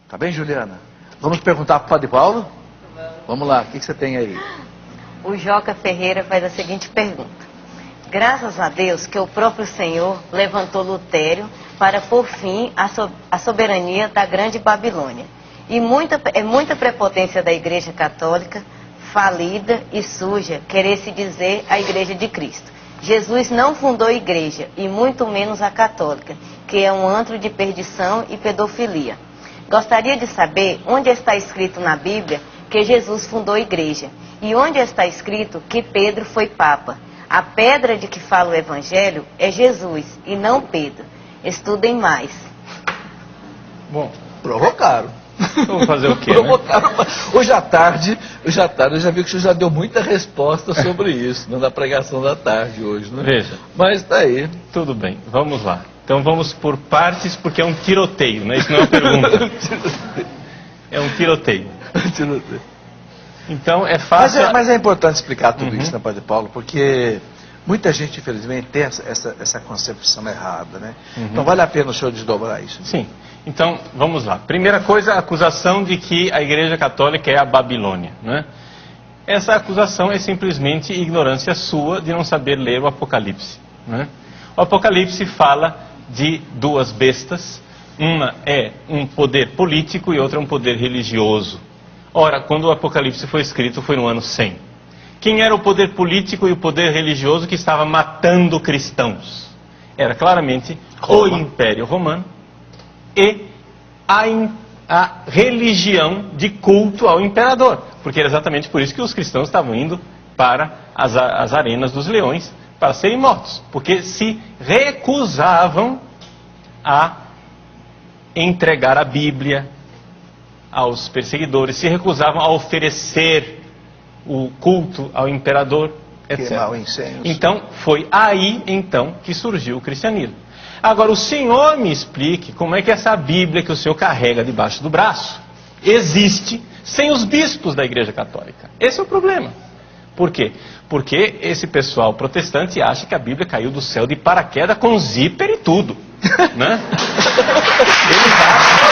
Tá bem, Juliana? Vamos perguntar para o Padre Paulo? Vamos lá, o que você tem aí? O Joca Ferreira faz a seguinte pergunta. Graças a Deus que o próprio Senhor levantou Lutério para pôr fim à soberania da grande Babilônia. E muita prepotência da Igreja Católica, falida e suja, querer se dizer a Igreja de Cristo. Jesus não fundou igreja, e muito menos a católica, que é um antro de perdição e pedofilia. Gostaria de saber onde está escrito na Bíblia que Jesus fundou a igreja, e onde está escrito que Pedro foi papa. A pedra de que fala o Evangelho é Jesus, e não Pedro. Estudem mais. Bom, provocaram. Vamos fazer o quê, Provocaram. Né? Hoje à tarde, eu já vi que o senhor já deu muita resposta sobre isso, né, na pregação da tarde hoje, né? Veja. Mas tá aí. Tudo bem, vamos lá. Então vamos por partes, porque é um tiroteio, né? Isso não é uma pergunta. É um tiroteio. Então é fácil... Mas é importante explicar tudo isso, né, Padre Paulo? Porque muita gente, infelizmente, tem essa concepção errada, né? Então vale a pena o senhor desdobrar isso. Sim. Então, vamos lá. Primeira coisa, a acusação de que a Igreja Católica é a Babilônia, né? Essa acusação é simplesmente ignorância sua de não saber ler o Apocalipse, né? O Apocalipse fala de duas bestas. Uma é um poder político e outra é um poder religioso. Ora, quando o Apocalipse foi escrito, foi no ano 100. Quem era o poder político e o poder religioso que estava matando cristãos? Era claramente o Império Romano e a religião de culto ao imperador. Porque era exatamente por isso que os cristãos estavam indo para as arenas dos leões para serem mortos. Porque se recusavam a entregar a Bíblia aos perseguidores, se recusavam a oferecer o culto ao imperador, etc. Então, foi aí então que surgiu o cristianismo. Agora, o senhor me explique como é que essa Bíblia que o senhor carrega debaixo do braço existe sem os bispos da Igreja Católica. Esse é o problema. Por quê? Porque esse pessoal protestante acha que a Bíblia caiu do céu de paraquedas com zíper e tudo, né? Eles acham...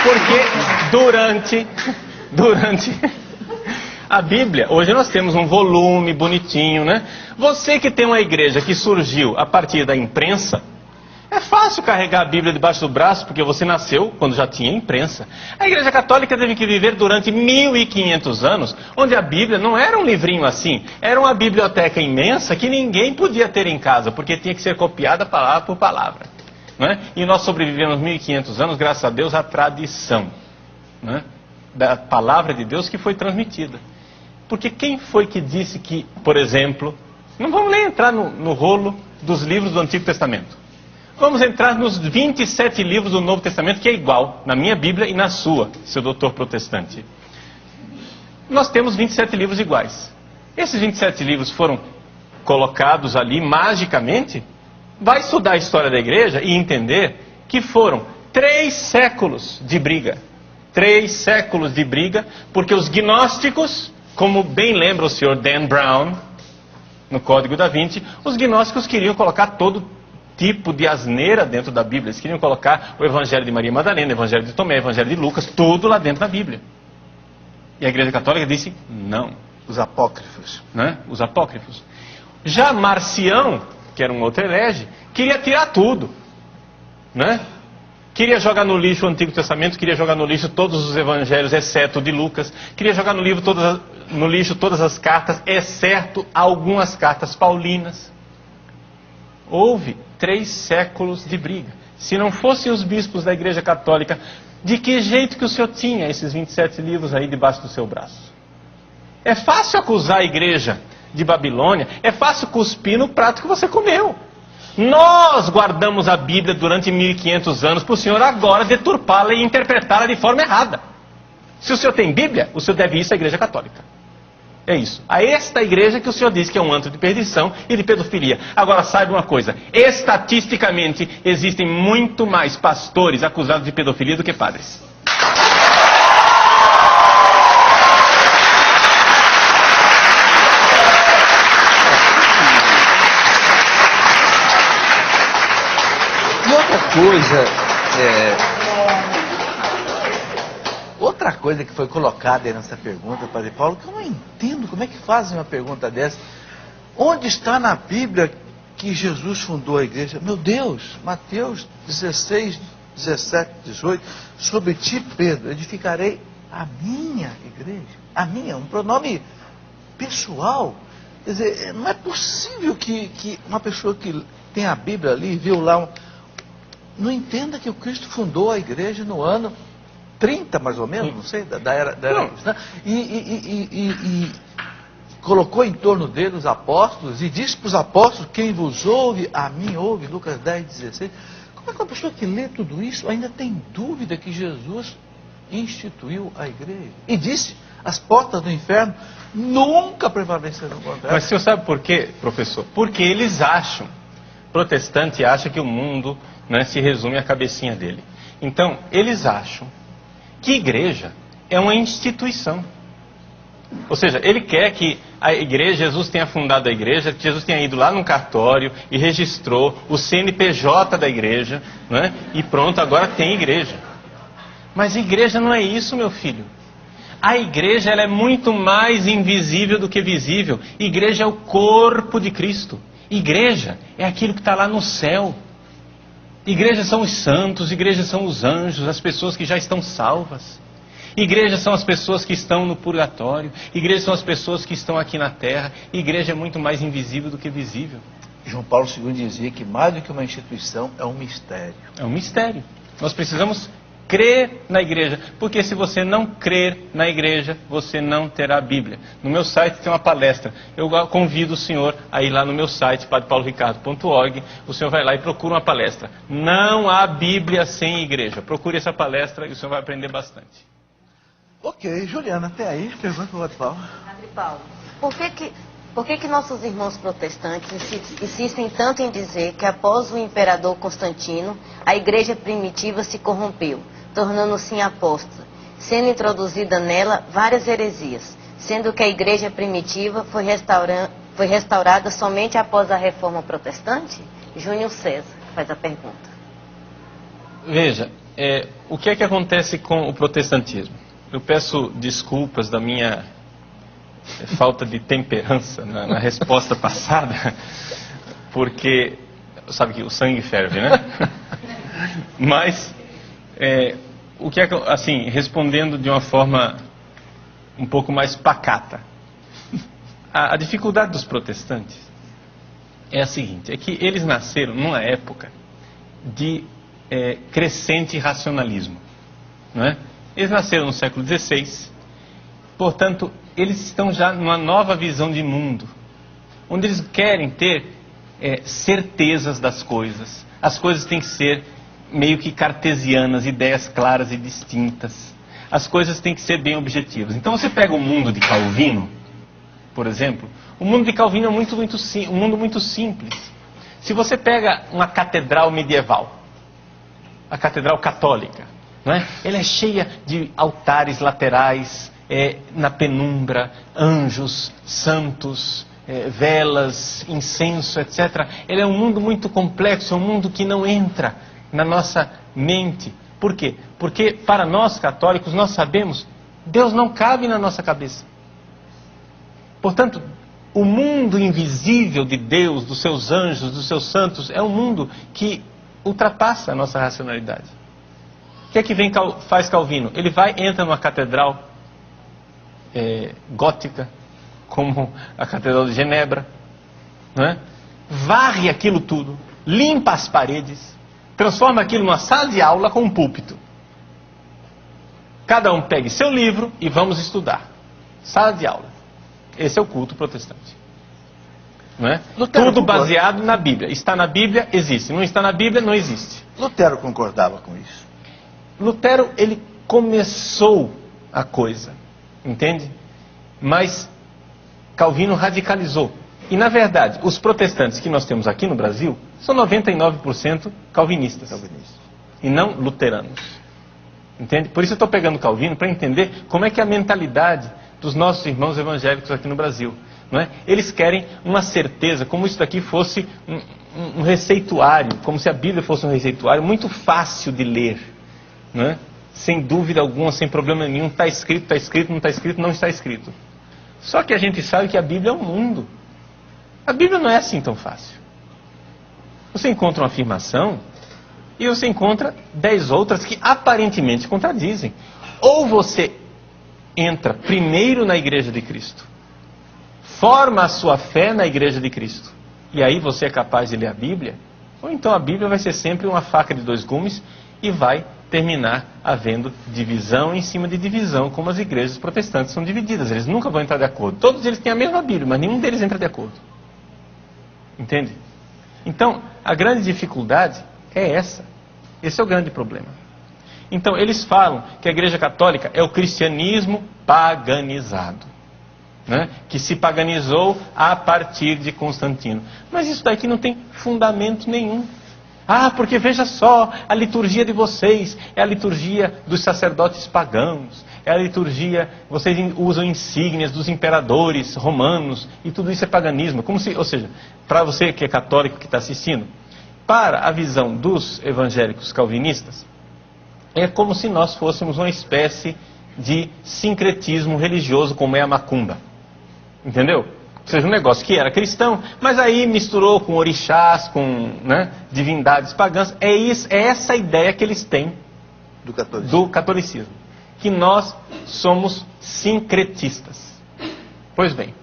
Porque durante a Bíblia, hoje nós temos um volume bonitinho, né? Você que tem uma igreja que surgiu a partir da imprensa, é fácil carregar a Bíblia debaixo do braço, porque você nasceu quando já tinha imprensa. A Igreja Católica teve que viver durante 1500 anos, onde a Bíblia não era um livrinho assim, era uma biblioteca imensa que ninguém podia ter em casa, porque tinha que ser copiada palavra por palavra, né? E nós sobrevivemos 1500 anos, graças a Deus, à tradição, né, da palavra de Deus que foi transmitida. Porque quem foi que disse que, por exemplo, não vamos nem entrar no rolo dos livros do Antigo Testamento. Vamos entrar nos 27 livros do Novo Testamento, que é igual na minha Bíblia e na sua, seu doutor protestante. Nós temos 27 livros iguais. Esses 27 livros foram colocados ali magicamente? Vai estudar a história da igreja e entender que foram 3 séculos de briga. 3 séculos de briga, porque os gnósticos, como bem lembra o senhor Dan Brown, no Código da Vinci, os gnósticos queriam colocar todo tipo de asneira dentro da Bíblia. Eles queriam colocar o Evangelho de Maria Madalena, o Evangelho de Tomé, o Evangelho de Lucas, tudo lá dentro da Bíblia. E a Igreja Católica disse não. Os apócrifos. Né? Os apócrifos. Já Marcião, que era um outro herege, queria tirar tudo, né? Queria jogar no lixo o Antigo Testamento, queria jogar no lixo todos os evangelhos, exceto o de Lucas, queria jogar no lixo todas as cartas, exceto algumas cartas paulinas. Houve 3 séculos de briga. Se não fossem os bispos da Igreja Católica, de que jeito que o senhor tinha esses 27 livros aí debaixo do seu braço? É fácil acusar a igreja de Babilônia, é fácil cuspir no prato que você comeu. Nós guardamos a Bíblia durante 1500 anos para o senhor agora deturpá-la e interpretá-la de forma errada. Se o senhor tem Bíblia, o senhor deve ir à Igreja Católica. É isso. A esta igreja que o senhor diz que é um antro de perdição e de pedofilia. Agora saiba uma coisa, estatisticamente existem muito mais pastores acusados de pedofilia do que padres. outra coisa que foi colocada aí nessa pergunta, Padre Paulo, que eu não entendo como é que fazem uma pergunta dessa. Onde está na Bíblia que Jesus fundou a igreja? Meu Deus, Mateus 16, 17, 18, sobre ti, Pedro, edificarei a minha igreja. A minha, um pronome pessoal. Quer dizer, não é possível que uma pessoa que tem a Bíblia ali, viu lá, não entenda que o Cristo fundou a igreja no ano 30, mais ou menos, não sei, da era cristã, e colocou em torno dele os apóstolos, e disse para os apóstolos: quem vos ouve, a mim ouve, Lucas 10, 16. Como é que uma pessoa que lê tudo isso ainda tem dúvida que Jesus instituiu a igreja? E disse: as portas do inferno nunca prevalecerão contra ela. Mas o senhor sabe por quê, professor? Porque eles acham, protestante acha que o mundo, né, se resume à cabecinha dele. Então, eles acham que igreja é uma instituição. Ou seja, ele quer que a igreja, Jesus tenha fundado a igreja, que Jesus tenha ido lá no cartório e registrou o CNPJ da igreja, né? E pronto, agora tem igreja. Mas igreja não é isso, meu filho. A igreja, ela é muito mais invisível do que visível. Igreja é o corpo de Cristo. Igreja é aquilo que está lá no céu. Igreja são os santos, igreja são os anjos, as pessoas que já estão salvas. Igreja são as pessoas que estão no purgatório. Igreja são as pessoas que estão aqui na terra. Igreja é muito mais invisível do que visível. João Paulo II dizia que mais do que uma instituição é um mistério. É um mistério. Nós precisamos crer na igreja, porque se você não crer na igreja, você não terá a Bíblia. No meu site tem uma palestra. Eu convido o senhor a ir lá no meu site, padrepauloricardo.org. O senhor vai lá e procura uma palestra. Não há Bíblia sem igreja. Procure essa palestra e o senhor vai aprender bastante. Ok, Juliana, até aí, pergunta para o Padre Paulo. Padre Paulo, por que nossos irmãos protestantes insistem tanto em dizer que após o imperador Constantino, a igreja primitiva se corrompeu, tornando-se apóstata, sendo introduzida nela várias heresias, sendo que a igreja primitiva foi restaurada somente após a reforma protestante? Júnior César faz a pergunta. Veja, o que é que acontece com o protestantismo? Eu peço desculpas da minha falta de temperança na resposta passada, porque sabe que o sangue ferve, né? Mas o que é que, assim, respondendo de uma forma um pouco mais pacata, a dificuldade dos protestantes é a seguinte: é que eles nasceram numa época de crescente racionalismo, não é? Eles nasceram no século XVI, portanto, eles estão já numa nova visão de mundo, onde eles querem ter certezas das coisas. As coisas têm que ser meio que cartesianas, ideias claras e distintas. As coisas têm que ser bem objetivas. Então você pega o mundo de Calvino, por exemplo. O mundo de Calvino é um mundo muito simples. Se você pega uma catedral medieval, a catedral católica, não é? Ela é cheia de altares laterais, na penumbra, anjos, santos, velas, incenso, etc. Ele é um mundo muito complexo, é um mundo que não entra na nossa mente. Por quê? Porque para nós católicos, nós sabemos, Deus não cabe na nossa cabeça. Portanto, o mundo invisível de Deus, dos seus anjos, dos seus santos, é um mundo que ultrapassa a nossa racionalidade. O que é que faz Calvino? Ele entra numa catedral gótica, como a Catedral de Genebra, não é? Varre aquilo tudo, limpa as paredes, transforma aquilo numa sala de aula com um púlpito. Cada um pegue seu livro e vamos estudar. Sala de aula. Esse é o culto protestante. Não é? Tudo baseado na Bíblia. Está na Bíblia, existe. Não está na Bíblia, não existe. Lutero concordava com isso. Lutero, ele começou a coisa, entende? Mas Calvino radicalizou. E, na verdade, os protestantes que nós temos aqui no Brasil são 99% calvinistas. E não luteranos. Entende? Por isso eu estou pegando Calvino para entender como é que é a mentalidade dos nossos irmãos evangélicos aqui no Brasil. não é? Eles querem uma certeza, como isso daqui fosse um receituário, como se a Bíblia fosse um receituário muito fácil de ler, não é? Sem dúvida alguma, sem problema nenhum, está escrito, não está escrito, não está escrito. Só que a gente sabe que a Bíblia é um mundo. A Bíblia não é assim tão fácil. Você encontra uma afirmação e você encontra 10 outras que aparentemente contradizem. Ou você entra primeiro na Igreja de Cristo, forma a sua fé na Igreja de Cristo, e aí você é capaz de ler a Bíblia, ou então a Bíblia vai ser sempre uma faca de 2 gumes e vai terminar havendo divisão em cima de divisão, como as igrejas protestantes são divididas. Eles nunca vão entrar de acordo. Todos eles têm a mesma Bíblia, mas nenhum deles entra de acordo. Entende? Então, a grande dificuldade é essa. Esse é o grande problema. Então, eles falam que a Igreja Católica é o cristianismo paganizado, né? Que se paganizou a partir de Constantino. Mas isso daqui não tem fundamento nenhum. Ah, porque veja só, a liturgia de vocês é a liturgia dos sacerdotes pagãos, é a liturgia, vocês usam insígnias dos imperadores romanos, e tudo isso é paganismo. Como se, ou seja, para você que é católico que está assistindo, para a visão dos evangélicos calvinistas, é como se nós fôssemos uma espécie de sincretismo religioso, como é a macumba. Entendeu? Ou seja, um negócio que era cristão, mas aí misturou com orixás, com, né, divindades pagãs. É essa ideia que eles têm do catolicismo. Que nós somos sincretistas. Pois bem,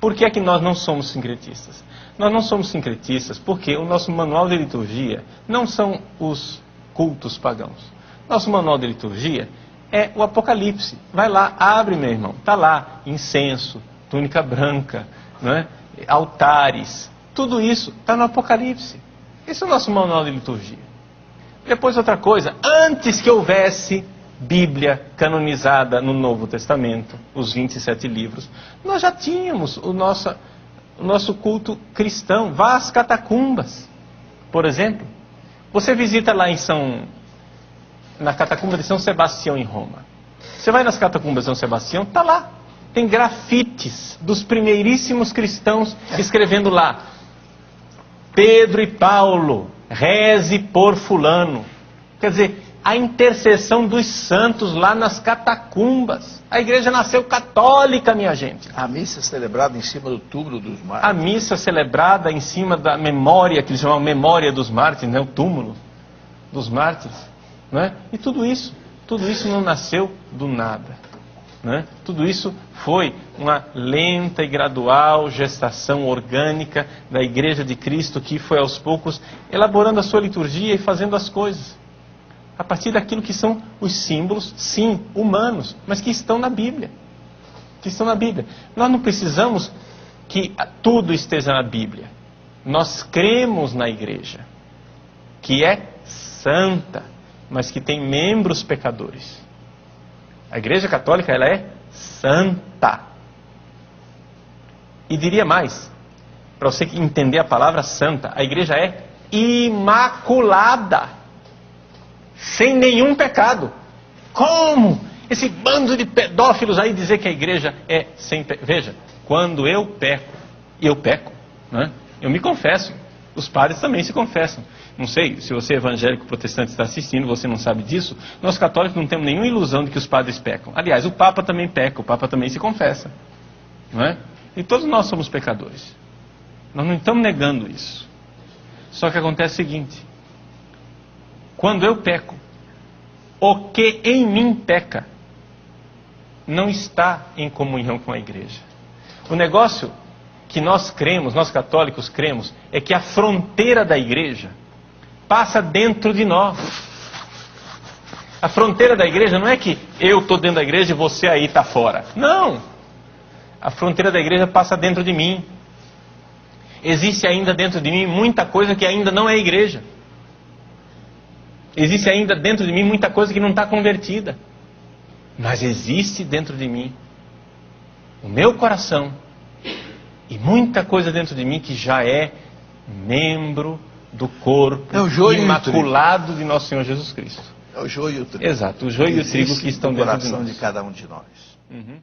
por que é que nós não somos sincretistas? Nós não somos sincretistas porque o nosso manual de liturgia não são os cultos pagãos. Nosso manual de liturgia é o Apocalipse. Vai lá, abre, meu irmão. Está lá, incenso, túnica branca, não é? Altares, tudo isso está no Apocalipse. Esse é o nosso manual de liturgia. Depois outra coisa, antes que houvesse Bíblia canonizada no Novo Testamento, os 27 livros, nós já tínhamos o nosso culto cristão. Vá às catacumbas, por exemplo. Você visita lá na catacumba de São Sebastião em Roma. Você vai nas catacumbas de São Sebastião, está lá. Tem grafites dos primeiríssimos cristãos escrevendo lá: Pedro e Paulo, reze por fulano. Quer dizer, a intercessão dos santos lá nas catacumbas. A igreja nasceu católica, minha gente. A missa celebrada em cima do túmulo dos mártires. A missa celebrada em cima da memória, que eles chamam memória dos mártires, né? O túmulo dos mártires. Não é? E tudo isso não nasceu do nada. Né? Tudo isso foi uma lenta e gradual gestação orgânica da Igreja de Cristo, que foi aos poucos elaborando a sua liturgia e fazendo as coisas a partir daquilo que são os símbolos, sim, humanos, mas que estão na Bíblia. Que estão na Bíblia. Nós não precisamos que tudo esteja na Bíblia. Nós cremos na Igreja, que é santa, mas que tem membros pecadores. A Igreja Católica, ela é santa. E diria mais, para você entender a palavra santa, a Igreja é imaculada, sem nenhum pecado. Como? Esse bando de pedófilos aí dizer que a Igreja é sem pecado. Veja, quando eu peco, né? Eu me confesso. Os padres também se confessam. Não sei, se você é evangélico protestante está assistindo, você não sabe disso. Nós católicos não temos nenhuma ilusão de que os padres pecam. Aliás, o Papa também peca, o Papa também se confessa. Não é? E todos nós somos pecadores. Nós não estamos negando isso. Só que acontece o seguinte: quando eu peco, o que em mim peca não está em comunhão com a igreja. O negócio que nós cremos, nós católicos cremos, é que a fronteira da igreja passa dentro de nós. A fronteira da igreja não é que eu estou dentro da igreja e você aí está fora. Não! A fronteira da igreja passa dentro de mim. Existe ainda dentro de mim muita coisa que ainda não é igreja. Existe ainda dentro de mim muita coisa que não está convertida. Mas existe dentro de mim o meu coração e muita coisa dentro de mim que já é membro do corpo imaculado de nosso Senhor Jesus Cristo. É o joio e o trigo. Exato, o joio e o trigo que estão dentro de nós. De cada um de nós. Uhum.